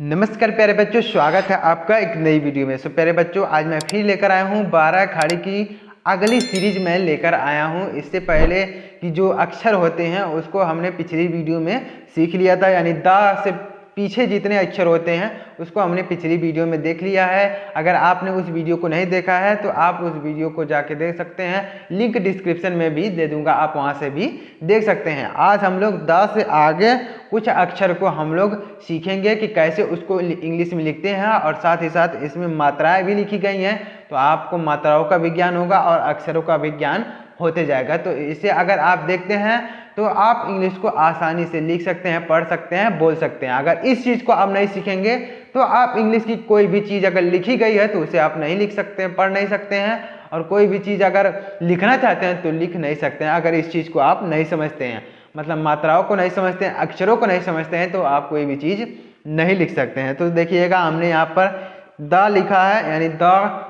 नमस्कार प्यारे बच्चों, स्वागत है आपका एक नई वीडियो में। प्यारे बच्चों, आज मैं फिर लेकर आया हूँ 12 खाड़ी की अगली सीरीज में लेकर आया हूँ। इससे पहले कि जो अक्षर होते हैं उसको हमने पिछली वीडियो में सीख लिया था, यानी द से पीछे जितने अक्षर होते हैं उसको हमने पिछली वीडियो में देख लिया है। अगर आपने उस वीडियो को नहीं देखा है तो आप उस वीडियो को जाके देख सकते हैं, लिंक डिस्क्रिप्शन में भी दे दूंगा, आप वहां से भी देख सकते हैं। आज हम लोग द से आगे कुछ अक्षर को हम लोग सीखेंगे कि कैसे उसको इंग्लिश में लिखते हैं, और साथ ही साथ इसमें मात्राएं भी लिखी गई हैं, तो आपको मात्राओं का विज्ञान होगा और अक्षरों का विज्ञान होते जाएगा। तो इसे अगर आप देखते हैं तो आप इंग्लिश को आसानी से लिख सकते हैं, पढ़ सकते हैं, बोल सकते हैं। अगर इस चीज़ को आप नहीं सीखेंगे तो आप इंग्लिश की कोई भी चीज़ अगर लिखी गई है तो उसे आप नहीं लिख सकते हैं, पढ़ नहीं सकते हैं, और कोई भी चीज़ अगर लिखना चाहते हैं तो लिख नहीं सकते हैं। अगर इस चीज़ को आप नहीं समझते हैं, मतलब मात्राओं को नहीं समझते हैं, अक्षरों को नहीं समझते हैं, तो आप कोई भी चीज़ नहीं लिख सकते हैं। तो देखिएगा, हमने यहाँ पर द लिखा है, यानी द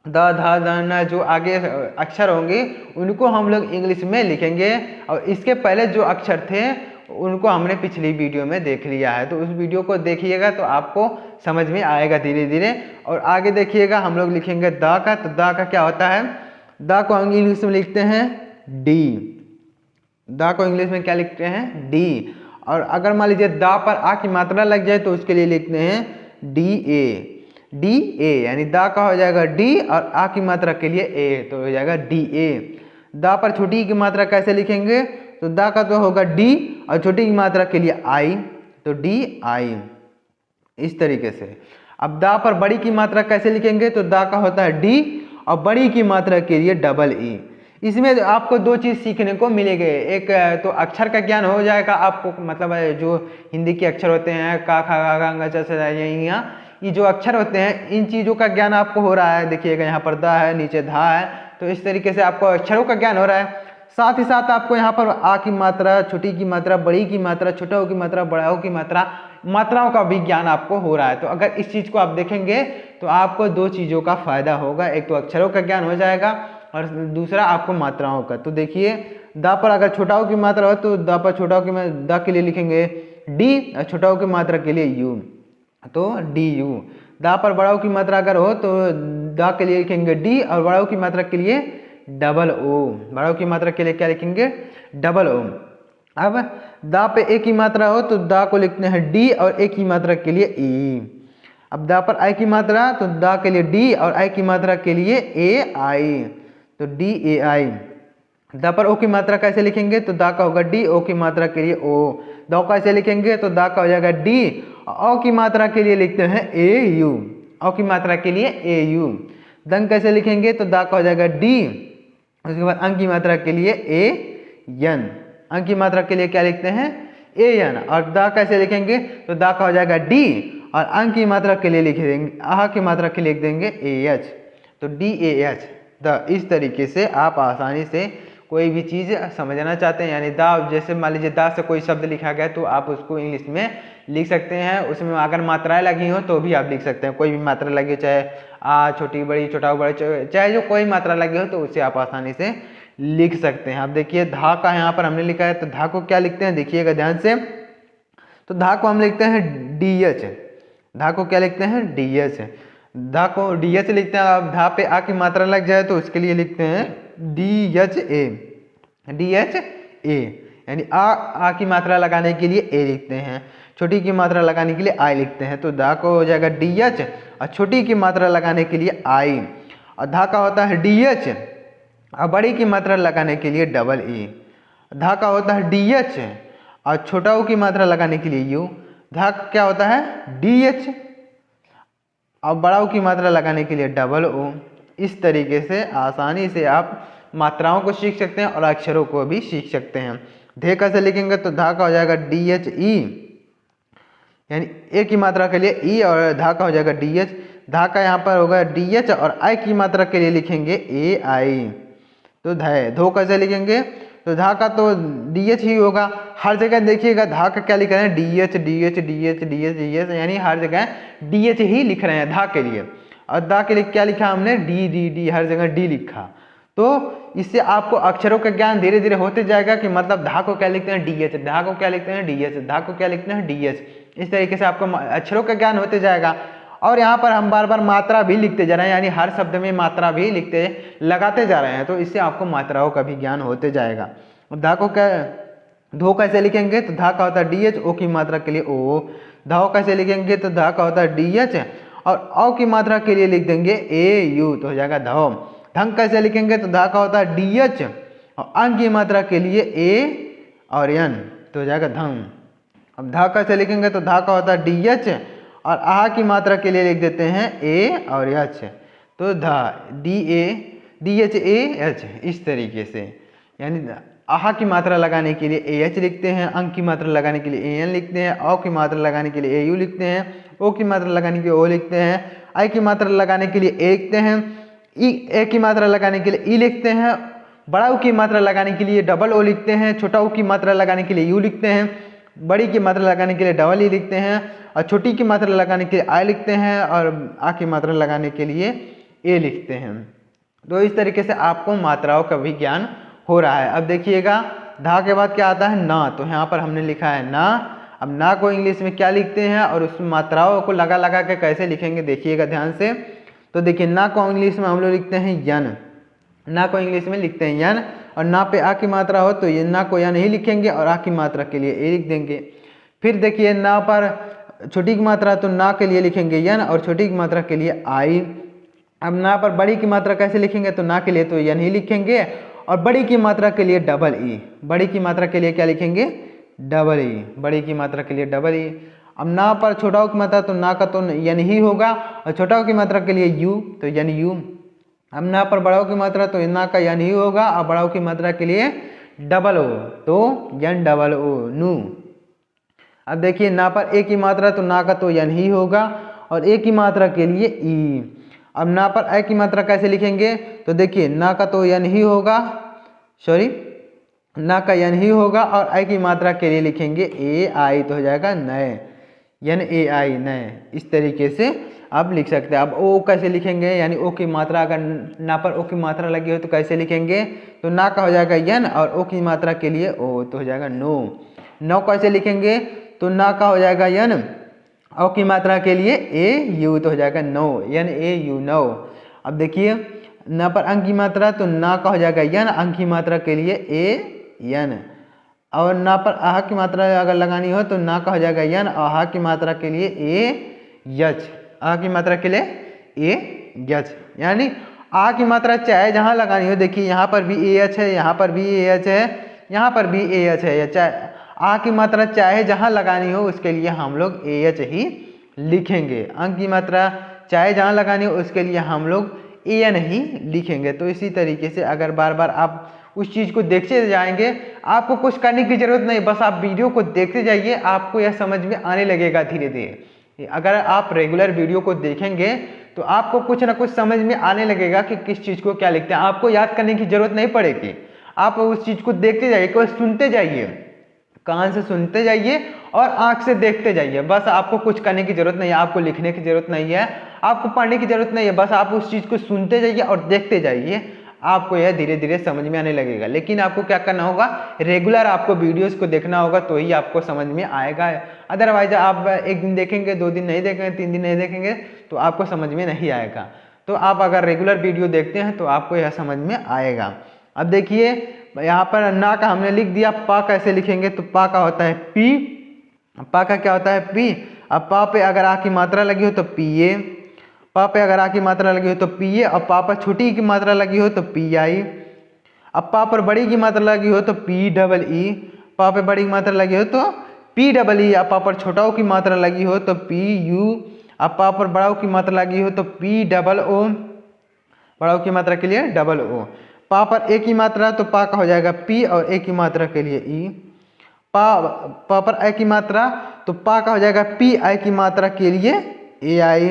धा ध जो आगे अक्षर होंगे उनको हम लोग इंग्लिश में लिखेंगे, और इसके पहले जो अक्षर थे उनको हमने पिछली वीडियो में देख लिया है। तो उस वीडियो को देखिएगा तो आपको समझ में आएगा धीरे धीरे। और आगे देखिएगा, हम लोग लिखेंगे द का। तो द का क्या होता है? द को हम इंग्लिश में लिखते हैं डी। द को इंग्लिश में क्या लिखते हैं? डी। और अगर मान लीजिए द पर आ की मात्रा लग जाए तो उसके लिए लिखते हैं डी ए। डी ए, यानी द का हो जाएगा डी और आ की मात्रा के लिए ए, तो हो जाएगा डी ए। द पर छोटी की मात्रा कैसे लिखेंगे? तो द का तो होगा डी और छोटी की मात्रा के लिए आई, तो डी आई, इस तरीके से। अब द पर बड़ी की मात्रा कैसे लिखेंगे? तो द का होता है डी और बड़ी की मात्रा के लिए डबल ई। इसमें आपको दो चीज़ सीखने को मिलेंगे। एक तो अक्षर का ज्ञान हो जाएगा आपको, मतलब जो हिंदी के अक्षर होते हैं का खा गा गा च च, ये जो अक्षर होते हैं इन चीज़ों का ज्ञान आपको हो रहा है। देखिएगा, यहाँ पर द है, नीचे धा है, तो इस तरीके से आपको अक्षरों का ज्ञान हो रहा है। साथ ही साथ आपको यहाँ पर आ की मात्रा, छोटी की मात्रा, बड़ी की मात्रा, छोटा की मात्रा, बड़ा की मात्रा, मात्राओं का भी ज्ञान आपको हो रहा है। तो अगर इस चीज़ को आप देखेंगे तो आपको दो चीज़ों का फायदा होगा। एक तो अक्षरों का ज्ञान हो जाएगा और दूसरा आपको मात्राओं का। तो देखिए, द पर अगर छोटाओं की मात्रा हो तो द पर छोटाओं की द के लिए लिखेंगे डी और छोटाओं की मात्रा के लिए यू, तो डी यू। द पर बड़ाओं की मात्रा अगर हो तो द के लिए लिखेंगे डी और बड़ाओं की मात्रा के लिए डबल ओ। बड़ाओं की मात्रा के लिए क्या लिखेंगे? Double O. अब द पे ए की मात्रा हो तो द को लिखते हैं डी और ए की मात्रा के लिए ई। अब द पर आई की मात्रा तो द के लिए डी और आई की मात्रा के लिए ए आई, तो डी ए आई। द पर ओ की मात्रा कैसे लिखेंगे? तो द का होगा डी, ओ की मात्रा के लिए ओ। द कैसे लिखेंगे? तो द का हो जाएगा डी, औ की मात्रा के लिए लिखते हैं ए यू, औ की मात्रा के लिए ए यू। दंग कैसे लिखेंगे? तो द का हो जाएगा डी, उसके बाद अंक की मात्रा के लिए ए यन, अंक की मात्रा के लिए क्या लिखते हैं? ए यन। और द कैसे लिखेंगे? तो द का हो जाएगा डी और अंक की मात्रा के लिए लिख देंगे, आह की मात्रा के लिए लिख देंगे ए एच, तो डी ए एच द। इस तरीके से आप आसानी से कोई भी चीज़ समझना चाहते हैं, यानी द, जैसे मान लीजिए द से कोई शब्द लिखा गया तो आप उसको इंग्लिश में लिख सकते हैं। उसमें अगर मात्राएं लगी हो तो भी आप लिख सकते हैं, कोई भी मात्रा लगी हो, चाहे आ, छोटी बड़ी, छोटा बड़ा, चाहे जो कोई मात्रा लगी हो तो उसे आप आसानी से लिख सकते हैं। अब देखिए, धा का यहाँ पर हमने लिखा है, तो धा को क्या लिखते हैं? देखिएगा ध्यान से। तो धा को हम लिखते हैं डी एच। धा को क्या लिखते हैं? D H. धा को डी एच लिखते हैं। अब धा पे आ की मात्रा लग जाए तो उसके लिए लिखते हैं D H A, D H A, यानी आ की मात्रा लगाने के लिए ए लिखते हैं, छोटी की मात्रा लगाने के लिए आई लिखते हैं। तो धा को हो जाएगा डी एच और छोटी की मात्रा लगाने के लिए आई, और धा का होता है डी एच और बड़ी की मात्रा लगाने के लिए डबल ई। धा का होता है डी एच और छोटाओं की मात्रा लगाने के लिए यू। धा क्या होता है? डी एच और बड़ाओं की मात्रा लगाने के लिए डबल ओ। इस तरीके से आसानी से आप मात्राओं को सीख सकते हैं और अक्षरों को भी सीख सकते हैं। धे कैसे लिखेंगे? तो धा का हो जाएगा डी एच ई, यानी ए की मात्रा के लिए ई, और धा का हो जाएगा डी एच। धा का यहाँ पर होगा डी एच और आई की मात्रा के लिए लिखेंगे ए आई, तो धै। धो कैसे लिखेंगे? तो धा का तो डी एच ही होगा हर जगह। देखिएगा धा का क्या लिख रहे हैं? D H D H D H D H D H, यानी हर जगह डी एच ही लिख रहे हैं धा के लिए। और दा के लिए क्या लिखा हमने? डी डी डी, हर जगह डी लिखा। तो इससे आपको अक्षरों का ज्ञान धीरे धीरे होते जाएगा कि मतलब धा को क्या लिखते हैं? डी एच, धा को क्या लिखते हैं? डी एच, धा को क्या लिखते हैं? D H. इस तरीके से आपको अक्षरों का ज्ञान होते जाएगा। और यहाँ पर हम बार बार मात्रा भी लिखते जा रहे हैं, यानी हर शब्द में मात्रा भी लगाते जा रहे हैं, तो इससे आपको मात्राओं का भी ज्ञान होते जाएगा। धा को क्या धो कैसे लिखेंगे, तो धा का होता है DH, ओ की मात्रा के लिए ओ। धाओ कैसे लिखेंगे, तो धा का होता है DH और औ की मात्रा के लिए लिख देंगे AU, तो हो जाएगा धौ। धंग कैसे लिखेंगे, तो धा का होता है DH और अंग की मात्रा के लिए A और N, तो हो जाएगा धंग। अब धा कैसे लिखेंगे, तो धा का होता है DH और आहा की मात्रा के लिए लिख देते हैं A और H, तो धा DHAH, इस तरीके से। यानी आहा की मात्रा लगाने के लिए AH लिखते हैं, अंग की मात्रा लगाने के लिए AN लिखते हैं, औ की मात्रा लगाने के लिए AU लिखते हैं, ओ की मात्रा लगाने के लिए O लिखते हैं, आई की मात्रा लगाने के लिए A लिखते हैं, ए की मात्रा लगाने के लिए ई लिखते हैं, बड़ा ऊ की मात्रा लगाने के लिए डबल ओ लिखते हैं, छोटा ऊ की मात्रा लगाने के लिए यू लिखते हैं, बड़ी की मात्रा लगाने के लिए डबल ई लिखते हैं, और छोटी की मात्रा लगाने के लिए आई लिखते हैं, और आ की मात्रा लगाने के लिए ए लिखते हैं। तो इस तरीके से आपको मात्राओं का भी ज्ञान हो रहा है। अब देखिएगा धा के बाद क्या आता है ना, तो यहाँ पर हमने लिखा है ना। अब ना को इंग्लिश में क्या लिखते हैं और उस मात्राओं को लगा लगा के कैसे लिखेंगे देखिएगा ध्यान से। तो देखिए ना को इंग्लिश में हम लोग लिखते हैं यन, ना को इंग्लिश में लिखते हैं यन, और ना पे आ की मात्रा हो तो ये ना को यन ही लिखेंगे और आ की मात्रा के लिए ए लिख देंगे। फिर देखिए ना पर छोटी की मात्रा तो ना के लिए लिखेंगे यन और छोटी की मात्रा के लिए आई। अब ना पर बड़ी की मात्रा कैसे लिखेंगे, तो ना के लिए तो यन ही लिखेंगे और बड़ी की मात्रा के लिए डबल ई, बड़ी की मात्रा के लिए क्या लिखेंगे डबल ई, बड़ी की मात्रा के लिए डबल ई। अब ना पर छोटा की मात्रा तो ना का तो यन ही होगा और छोटा की मात्रा के लिए यू, तो यन यू। अब ना पर बड़ाओं की मात्रा तो ना का यन ही होगा और बड़ाओं की मात्रा के लिए डबल ओ, तो यन डबल ओ नू। अब देखिए ना पर ए की मात्रा तो ना का तो यन ही होगा और ए की मात्रा के लिए ई। अब ना पर ए की मात्रा कैसे लिखेंगे, तो देखिए ना का तो यन ही होगा, सॉरी ना का यन ही होगा और आई की मात्रा के लिए लिखेंगे ए आई, तो हो जाएगा नए, यन ए आई नए। इस तरीके से आप लिख सकते हैं। अब ओ कैसे लिखेंगे, यानी ओ की मात्रा अगर ना पर ओ की मात्रा लगी हो तो कैसे लिखेंगे, तो ना का हो जाएगा यन और ओ की मात्रा के लिए ओ, तो हो जाएगा नो। नौ कैसे लिखेंगे, तो ना का हो जाएगा यन, औ की मात्रा के लिए ए यू, तो हो जाएगा no, N A U no. अब देखिए ना पर अंक की मात्रा तो ना का हो जाएगा यन, अंक की मात्रा के लिए ए यन, और ना पर आह की मात्रा अगर लगानी हो तो ना का हो जाएगा यन और आह की मात्रा के लिए ए यच, आह की मात्रा के लिए ए यच। यानी आ की मात्रा चाहे जहाँ लगानी हो, देखिए यहाँ पर भी ए एच है, यहाँ पर भी ए एच है, यहाँ पर भी ए एच है, या चाहे आ की मात्रा चाहे जहाँ लगानी हो उसके लिए हम लोग ए एच ही लिखेंगे। अंक की मात्रा चाहे जहाँ लगानी हो उसके लिए हम लोग ए एन ही लिखेंगे। तो इसी तरीके से अगर बार बार आप उस चीज़ को देखते जाएंगे, आपको कुछ करने की जरूरत नहीं, बस आप वीडियो को देखते जाइए, आपको यह समझ में आने लगेगा धीरे धीरे। अगर आप रेगुलर वीडियो को देखेंगे तो आपको कुछ ना कुछ समझ में आने लगेगा कि किस चीज़ को क्या लिखते हैं। आपको याद करने की जरूरत नहीं पड़ेगी, आप उस चीज़ को देखते जाइए, केवल सुनते जाइए, कान से सुनते जाइए और आंख से देखते जाइए। बस आपको कुछ करने की जरूरत नहीं है, आपको लिखने की जरूरत नहीं है, आपको पढ़ने की जरूरत नहीं है, बस आप उस चीज़ को सुनते जाइए और देखते जाइए, आपको यह धीरे धीरे समझ में आने लगेगा। लेकिन आपको क्या करना होगा, रेगुलर आपको वीडियोस को देखना होगा, तो ही आपको समझ में आएगा। अदरवाइज आप एक दिन देखेंगे, 2 दिन नहीं देखेंगे, 3 दिन नहीं देखेंगे तो आपको समझ में नहीं आएगा। तो आप अगर रेगुलर वीडियो देखते हैं तो आपको यह समझ में आएगा। अब देखिए यहाँ पर ना का हमने लिख दिया, पा कैसे लिखेंगे, तो पा का होता है पी, पा का क्या होता है पी। अब पा पे अगर आ की मात्रा लगी हो तो पी ए, पा पे अगर आ की मात्रा लगी हो तो पी ए, और पा पर छोटी की मात्रा लगी हो तो पी आई। अब पा पर बड़ी की मात्रा लगी हो तो पी डबल ई, पा पे बड़ी की मात्रा लगी हो तो पी डबल ई। अब पा पर छोटाओं की मात्रा लगी हो तो पी यू, अब पा पर बड़ाओं की मात्रा लगी हो तो पी डबल ओ, बड़ाओं की मात्रा के लिए डबल ओ। पा पर ए की मात्रा तो पा का हो जाएगा पी और ए की मात्रा के लिए ई। पा पर आई की मात्रा तो पा का हो जाएगा पी, आई की मात्रा के लिए ए आई।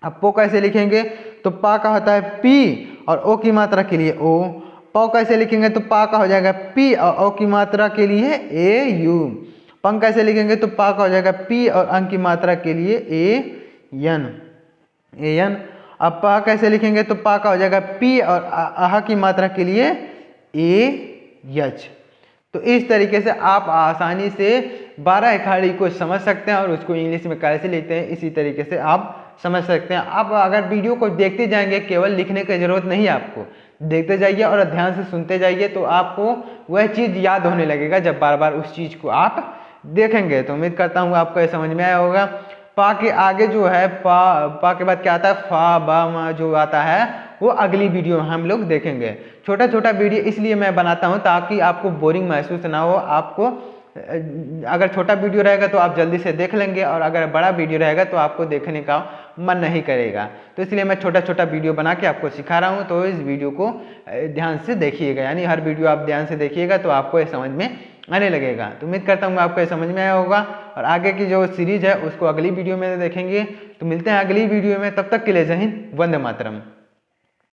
अब पो कैसे लिखेंगे, तो पा का होता है पी और ओ की मात्रा के लिए ओ। पौ कैसे लिखेंगे, तो पा का हो जाएगा पी और ओ की मात्रा के लिए ए यू। पंग कैसे लिखेंगे, तो पा का हो जाएगा पी और अंक की मात्रा के लिए ए यन, ए यन। अब पा कैसे लिखेंगे, तो पा का हो जाएगा पी और आह की मात्रा के लिए ए यच। तो इस तरीके से आप आसानी से 12 खाड़ी को समझ सकते हैं और उसको इंग्लिश में कैसे लिखते हैं इसी तरीके से आप समझ सकते हैं। आप अगर वीडियो को देखते जाएंगे, केवल लिखने की ज़रूरत नहीं है, आपको देखते जाइए और ध्यान से सुनते जाइए, तो आपको वह चीज़ याद होने लगेगा जब बार बार उस चीज़ को आप देखेंगे। तो उम्मीद करता हूँ आपको ये समझ में आया होगा। पा के आगे जो है पा के बाद क्या आता है, फा बा मा जो आता है वो अगली वीडियो में हम लोग देखेंगे। छोटा छोटा वीडियो इसलिए मैं बनाता हूँ ताकि आपको बोरिंग महसूस ना हो। आपको अगर छोटा वीडियो रहेगा तो आप जल्दी से देख लेंगे और अगर बड़ा वीडियो रहेगा तो आपको देखने का मन नहीं करेगा। तो इसलिए मैं छोटा छोटा वीडियो बना के आपको सिखा रहा हूँ। तो इस वीडियो को ध्यान से देखिएगा, यानी हर वीडियो आप ध्यान से देखिएगा तो आपको ये समझ में आने लगेगा। तो उम्मीद करता हूँ आपको ये समझ में आया होगा और आगे की जो सीरीज है उसको अगली वीडियो में देखेंगे। तो मिलते हैं अगली वीडियो में, तब तक के लिए जय हिंद, वंदे मातरम।